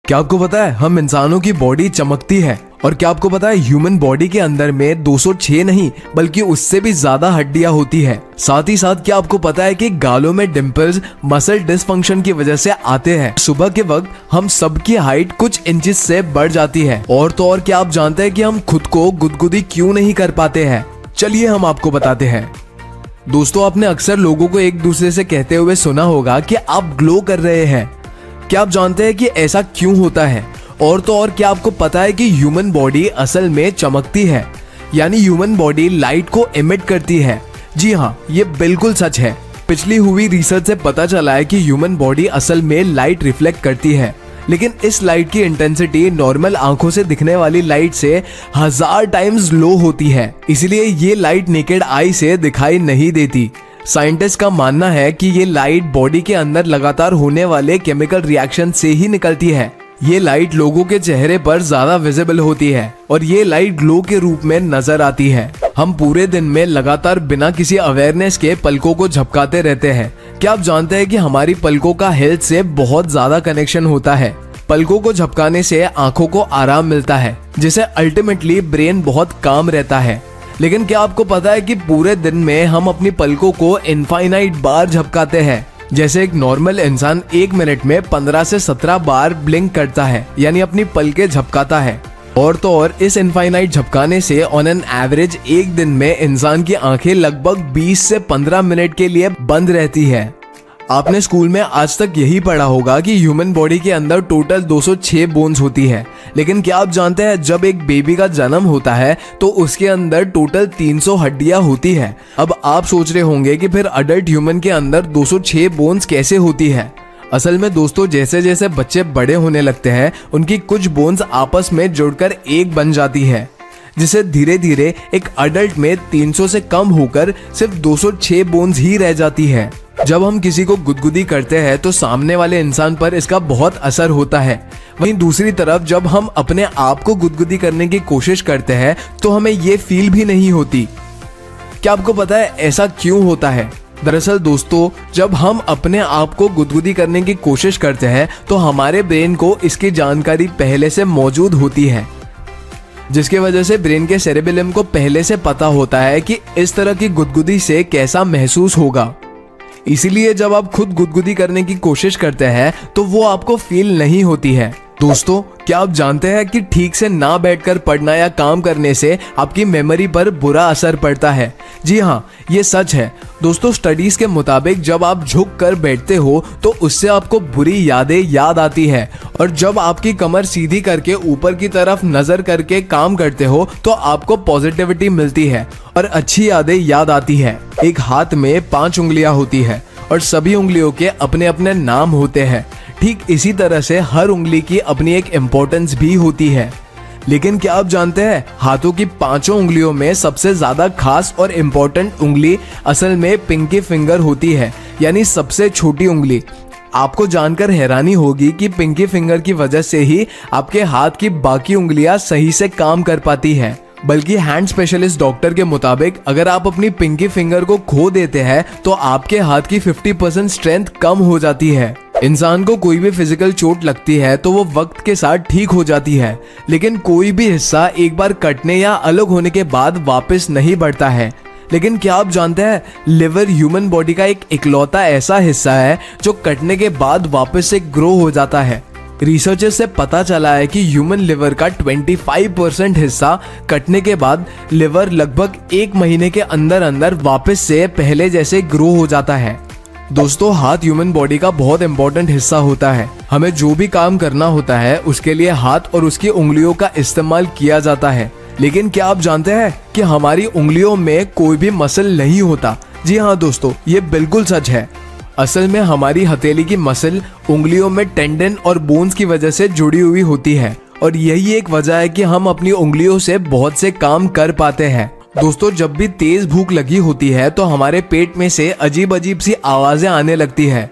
क्या आपको पता है हम इंसानों की बॉडी चमकती है? और क्या आपको पता है ह्यूमन बॉडी के अंदर में 206 नहीं बल्कि उससे भी ज्यादा हड्डियां होती है। साथ ही साथ क्या आपको पता है कि गालों में डिंपल्स मसल डिसफंक्शन की वजह से आते हैं। सुबह के वक्त हम सबकी हाइट कुछ इंचेस से बढ़ जाती है। और तो और क्या आप जानते हैं कि हम खुद को गुदगुदी क्यों नहीं कर पाते हैं? चलिए हम आपको बताते हैं। दोस्तों, आपने अक्सर लोगों को एक दूसरे से कहते हुए सुना होगा कि आप ग्लो कर रहे हैं। क्या आप जानते हैं कि ऐसा क्यों होता है? और तो और क्या आपको पता है कि ह्यूमन बॉडी असल में चमकती है, यानी ह्यूमन बॉडी लाइट को एमिट करती है। जी हाँ, ये बिल्कुल सच है। पिछली हुई रिसर्च से पता चला है कि ह्यूमन बॉडी असल में लाइट रिफ्लेक्ट करती है, लेकिन इस लाइट की इंटेंसिटी नॉर्मल आंखों से दिखने वाली लाइट से 1000 टाइम्स लो होती है। इसलिए ये लाइट नेकेड आई से दिखाई नहीं देती। साइंटिस्ट का मानना है कि ये लाइट बॉडी के अंदर लगातार होने वाले केमिकल रिएक्शन से ही निकलती है। ये लाइट लोगों के चेहरे पर ज्यादा विजिबल होती है और ये लाइट ग्लो के रूप में नजर आती है। हम पूरे दिन में लगातार बिना किसी अवेयरनेस के पलकों को झपकाते रहते हैं। क्या आप जानते हैं कि हमारी पलकों का हेल्थ से बहुत ज्यादा कनेक्शन होता है? पलकों को झपकाने से आंखों को आराम मिलता है, जिससे अल्टीमेटली ब्रेन बहुत काम रहता है। लेकिन क्या आपको पता है कि पूरे दिन में हम अपनी पलकों को इनफाइनाइट बार झपकाते हैं? जैसे एक नॉर्मल इंसान 1 मिनट में 15 से 17 बार ब्लिंक करता है, यानी अपनी पलकें झपकाता है। और तो और इस इनफाइनाइट झपकाने से ऑन एन एवरेज एक दिन में इंसान की आंखें लगभग 20 से 15 मिनट के लिए बंद रहती है। आपने स्कूल में आज तक यही पढ़ा होगा कि ह्यूमन बॉडी के अंदर टोटल 206 बोन्स होती है। लेकिन क्या आप जानते हैं जब एक बेबी का जन्म होता है तो उसके अंदर टोटल 300 हड्डियां होती है। अब आप सोच रहे होंगे कि फिर अडल्ट ह्यूमन के अंदर 206 बोन्स कैसे होती है? असल में दोस्तों, जैसे जैसे बच्चे बड़े होने लगते हैं उनकी कुछ बोन्स आपस में जुड़कर एक बन जाती है, जिसे धीरे धीरे एक अडल्ट में 300 से कम होकर सिर्फ 206 बोन्स ही रह जाती है। जब हम किसी को गुदगुदी करते हैं तो सामने वाले इंसान पर इसका बहुत असर होता है। वहीं दूसरी तरफ जब हम अपने आप को गुदगुदी करने की कोशिश करते हैं तो हमें ये फील भी नहीं होती। क्या आपको पता है ऐसा क्यों होता है? दरअसल दोस्तों, जब हम अपने आप को गुदगुदी करने की कोशिश करते हैं तो हमारे ब्रेन को इसकी जानकारी पहले से मौजूद होती है, जिसकी वजह से ब्रेन के सेरेबेलम को पहले से पता होता है कि इस तरह की गुदगुदी से कैसा महसूस होगा। इसीलिए जब आप खुद गुदगुदी करने की कोशिश करते हैं तो वो आपको फील नहीं होती है। दोस्तों, क्या आप जानते हैं कि ठीक से ना बैठकर पढ़ना या काम करने से आपकी मेमोरी पर बुरा असर पड़ता है? जी हाँ, ये सच है। दोस्तों, स्टडीज के मुताबिक जब आप झुक कर बैठते हो तो उससे आपको बुरी यादें याद आती है, और जब आपकी कमर सीधी करके ऊपर की तरफ नजर करके काम करते हो तो आपको पॉजिटिविटी मिलती है और अच्छी यादें याद आती है। एक हाथ में 5 उंगलियां होती है और सभी उंगलियों के अपने अपने नाम होते हैं। ठीक इसी तरह से हर उंगली की अपनी एक इम्पोर्टेंस भी होती है। लेकिन क्या आप जानते हैं हाथों की 5 उंगलियों में सबसे ज्यादा खास और इम्पोर्टेंट उंगली असल में पिंकी फिंगर होती है, यानी सबसे छोटी उंगली। आपको जानकर हैरानी होगी कि पिंकी फिंगर की वजह से ही आपके हाथ की बाकी उंगलियां सही से काम कर पाती है। बल्कि हैंड स्पेशलिस्ट डॉक्टर के मुताबिक अगर आप अपनी पिंकी फिंगर को खो देते हैं तो आपके हाथ की 50% स्ट्रेंथ कम हो जाती है। इंसान को कोई भी फिजिकल चोट लगती है तो वो वक्त के साथ ठीक हो जाती है, लेकिन कोई भी हिस्सा एक बार कटने या अलग होने के बाद वापस नहीं बढ़ता है। लेकिन क्या आप जानते हैं लिवर ह्यूमन बॉडी का एक इकलौता ऐसा हिस्सा है जो कटने के बाद वापस से ग्रो हो जाता है। रिसर्चर्स से पता चला है कि ह्यूमन लिवर का 25% हिस्सा कटने के बाद लिवर लगभग 1 महीने के अंदर अंदर वापस से पहले जैसे ग्रो हो जाता है। दोस्तों, हाथ ह्यूमन बॉडी का बहुत इंपॉर्टेंट हिस्सा होता है। हमें जो भी काम करना होता है उसके लिए हाथ और उसकी उंगलियों का इस्तेमाल किया जाता है। लेकिन क्या आप जानते हैं कि हमारी उंगलियों में कोई भी मसल नहीं होता? जी हाँ दोस्तों, ये बिल्कुल सच है। असल में हमारी हथेली की मसल उंगलियों में टेंडन और बोन्स की वजह से जुड़ी हुई होती है, और यही एक वजह है कि हम अपनी उंगलियों से बहुत से काम कर पाते हैं। दोस्तों, जब भी तेज भूख लगी होती है तो हमारे पेट में से अजीब अजीब सी आवाजें आने लगती है,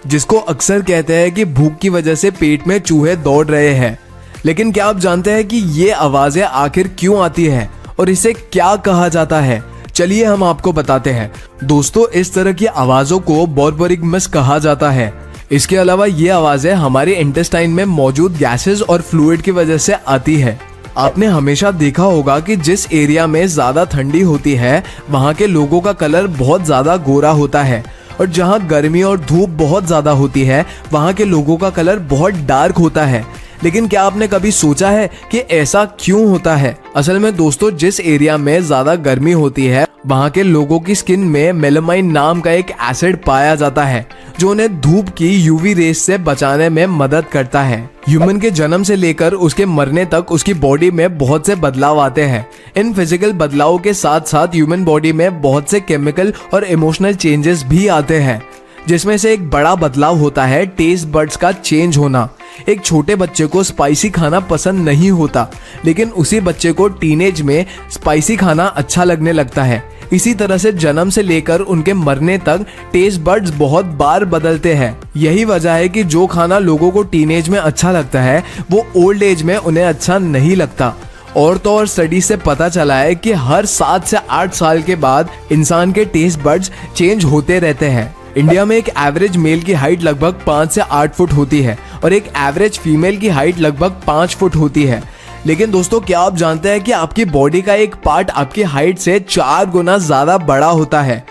जिसको अक्सर कहते हैं कि भूख की वजह से पेट में चूहे दौड़ रहे हैं। लेकिन क्या आप जानते हैं कि ये आवाजें आखिर क्यों आती है और इसे क्या कहा जाता है? चलिए हम आपको बताते हैं। दोस्तों, इस तरह की आवाजों को बोर्बोरिग्मस कहा जाता है। इसके अलावा ये आवाजें हमारे इंटेस्टाइन में मौजूद गैसेस और फ्लूइड की वजह से आती है। आपने हमेशा देखा होगा कि जिस एरिया में ज्यादा ठंडी होती है वहाँ के लोगों का कलर बहुत ज्यादा गोरा होता है, और जहाँ गर्मी और धूप बहुत ज्यादा होती है वहाँ के लोगों का कलर बहुत डार्क होता है। लेकिन क्या आपने कभी सोचा है कि ऐसा क्यों होता है? असल में दोस्तों, जिस एरिया में ज्यादा गर्मी होती है वहाँ के लोगों की स्किन में मेलामाइन नाम का एक एसिड पाया जाता है जो उन्हें धूप की यूवी रेस से बचाने में मदद करता है। ह्यूमन के जन्म से लेकर उसके मरने तक उसकी बॉडी में बहुत से बदलाव आते हैं। इन फिजिकल बदलावों के साथ साथ ह्यूमन बॉडी में बहुत से केमिकल और इमोशनल चेंजेस भी आते हैं, जिसमें से एक बड़ा बदलाव होता है टेस्ट बड्स का चेंज होना। एक छोटे बच्चे को स्पाइसी खाना पसंद नहीं होता, लेकिन उसी बच्चे को टीनेज में स्पाइसी खाना अच्छा लगने लगता है। इसी तरह से जन्म से लेकर उनके मरने तक टेस्ट बड्स बहुत बार बदलते हैं। यही वजह है कि जो खाना लोगों को टीनेज में अच्छा लगता है वो ओल्ड एज में उन्हें अच्छा नहीं लगता। और तो और स्टडी से पता चला है कि हर 7 से 8 साल के बाद इंसान के टेस्ट बड्स चेंज होते रहते हैं। इंडिया में एक एवरेज मेल की हाइट लगभग 5 से 8 फुट होती है और एक एवरेज फीमेल की हाइट लगभग 5 फुट होती है। लेकिन दोस्तों, क्या आप जानते हैं कि आपकी बॉडी का एक पार्ट आपकी हाइट से 4 गुना ज्यादा बड़ा होता है?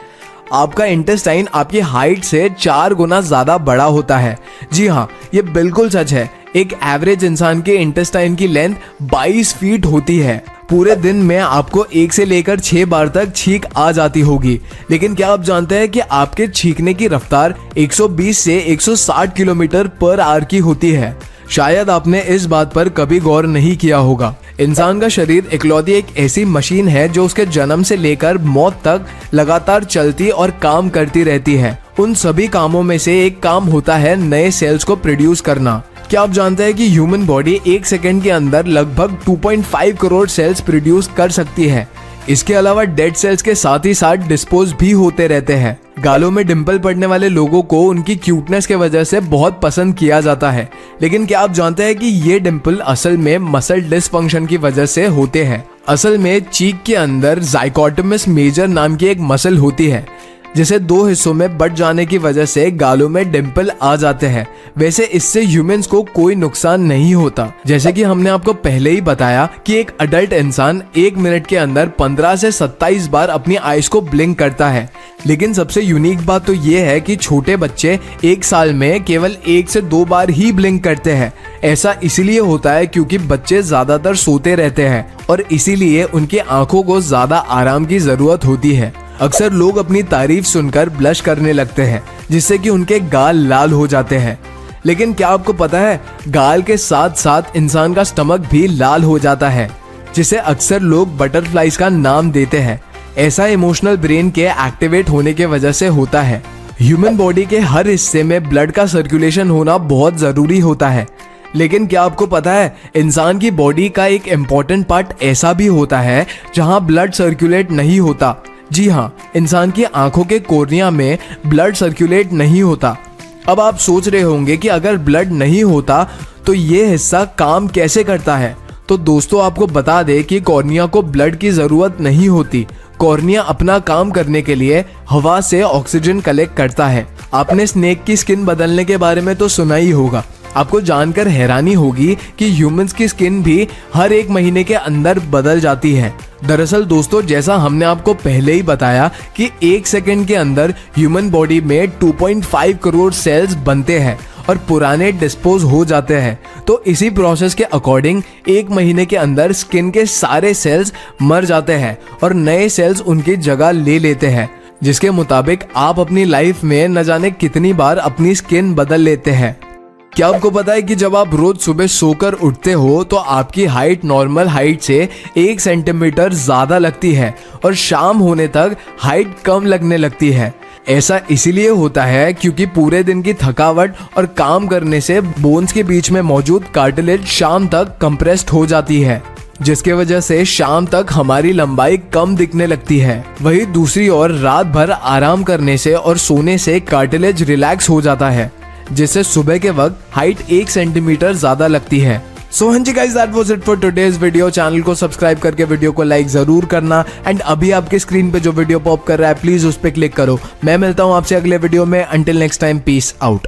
आपका इंटेस्टाइन आपकी हाइट से 4 गुना ज्यादा बड़ा होता है। जी हाँ, ये बिल्कुल सच है। एक एवरेज इंसान के इंटेस्टाइन की लेंथ 22 फीट होती है। पूरे दिन में आपको 1 से लेकर 6 बार तक छींक आ जाती होगी। लेकिन क्या आप जानते हैं कि आपके छींकने की रफ्तार 120 से 160 किलोमीटर पर आवर की होती है? शायद आपने इस बात पर कभी गौर नहीं किया होगा। इंसान का शरीर इकलौती एक ऐसी मशीन है जो उसके जन्म से लेकर मौत तक लगातार चलती और काम करती रहती है। उन सभी कामों में से एक काम होता है नए सेल्स को प्रोड्यूस करना। क्या आप जानते हैं कि ह्यूमन बॉडी 1 सेकंड के अंदर लगभग 2.5 करोड़ सेल्स प्रोड्यूस कर सकती है? इसके अलावा डेड सेल्स के साथ ही साथ डिस्पोज भी होते रहते हैं। गालों में डिंपल पड़ने वाले लोगों को उनकी क्यूटनेस के वजह से बहुत पसंद किया जाता है। लेकिन क्या आप जानते हैं कि ये डिंपल असल में मसल डिसफंक्शन की वजह से होते हैं? असल में चीक के अंदर ज़ाइगोटमस मेजर नाम की एक मसल होती है जिसे 2 हिस्सों में बट जाने की वजह से गालों में डिंपल आ जाते हैं। वैसे इससे ह्यूमंस को कोई नुकसान नहीं होता। जैसे कि हमने आपको पहले ही बताया कि एक अडल्ट इंसान 1 मिनट के अंदर 15 से 27 बार अपनी आईज को ब्लिंक करता है। लेकिन सबसे यूनिक बात तो ये है कि छोटे बच्चे 1 साल में केवल 1 से 2 बार ही ब्लिंक करते हैं। ऐसा इसीलिए होता है क्योंकि बच्चे ज्यादातर सोते रहते हैं और इसीलिए उनकी आंखों को ज्यादा आराम की जरूरत होती है। अक्सर लोग अपनी तारीफ सुनकर ब्लश करने लगते हैं जिससे कि उनके गाल लाल हो जाते हैं। लेकिन क्या आपको पता है, गाल के साथ साथ इंसान का स्टमक भी लाल हो जाता है जिसे अक्सर लोग बटरफ्लाइज का नाम देते हैं। ऐसा इमोशनल ब्रेन के एक्टिवेट होने के वजह से होता है। ह्यूमन बॉडी के हर हिस्से में ब्लड का सर्कुलेशन होना बहुत जरूरी होता है। लेकिन क्या आपको पता है, इंसान की बॉडी का एक इम्पोर्टेंट पार्ट ऐसा भी होता है जहां ब्लड सर्कुलेट नहीं होता। जी हाँ, इंसान की आंखों के कॉर्निया में ब्लड सर्कुलेट नहीं होता। अब आप सोच रहे होंगे कि अगर ब्लड नहीं होता तो ये हिस्सा काम कैसे करता है? तो दोस्तों, आपको बता दें कि कॉर्निया को ब्लड की जरूरत नहीं होती। कॉर्निया अपना काम करने के लिए हवा से ऑक्सीजन कलेक्ट करता है। आपने स्नेक की स्किन बदलने के बारे में तो सुना ही होगा। आपको जानकर हैरानी होगी कि ह्यूमंस की स्किन भी हर 1 महीने के अंदर बदल जाती है। दरअसल दोस्तों, जैसा हमने आपको पहले ही बताया कि 1 सेकंड के अंदर ह्यूमन बॉडी में 2.5 करोड़ सेल्स बनते हैं और पुराने डिस्पोज हो जाते हैं। तो इसी प्रोसेस के अकॉर्डिंग 1 महीने के अंदर स्किन के सारे सेल्स मर जाते हैं और नए सेल्स उनकी जगह ले लेते हैं, जिसके मुताबिक आप अपनी लाइफ में न जाने कितनी बार अपनी स्किन बदल लेते हैं। क्या आपको पता है कि जब आप रोज सुबह सोकर उठते हो तो आपकी हाइट नॉर्मल हाइट से 1 सेंटीमीटर ज्यादा लगती है और शाम होने तक हाइट कम लगने लगती है? ऐसा इसीलिए होता है क्योंकि पूरे दिन की थकावट और काम करने से बोन्स के बीच में मौजूद कार्टिलेज शाम तक कंप्रेस्ड हो जाती है, जिसके वजह से शाम तक हमारी लंबाई कम दिखने लगती है। वहीं दूसरी ओर रात भर आराम करने से और सोने से कार्टिलेज रिलैक्स हो जाता है, जिससे सुबह के वक्त हाइट 1 सेंटीमीटर ज्यादा लगती है। सो हाँ जी guys, that was it for today's video. Channel को सब्सक्राइब करके वीडियो को लाइक जरूर करना एंड अभी आपके स्क्रीन पे जो वीडियो पॉप कर रहा है प्लीज उस पर क्लिक करो। मैं मिलता हूँ आपसे अगले वीडियो में। Until next time, peace out.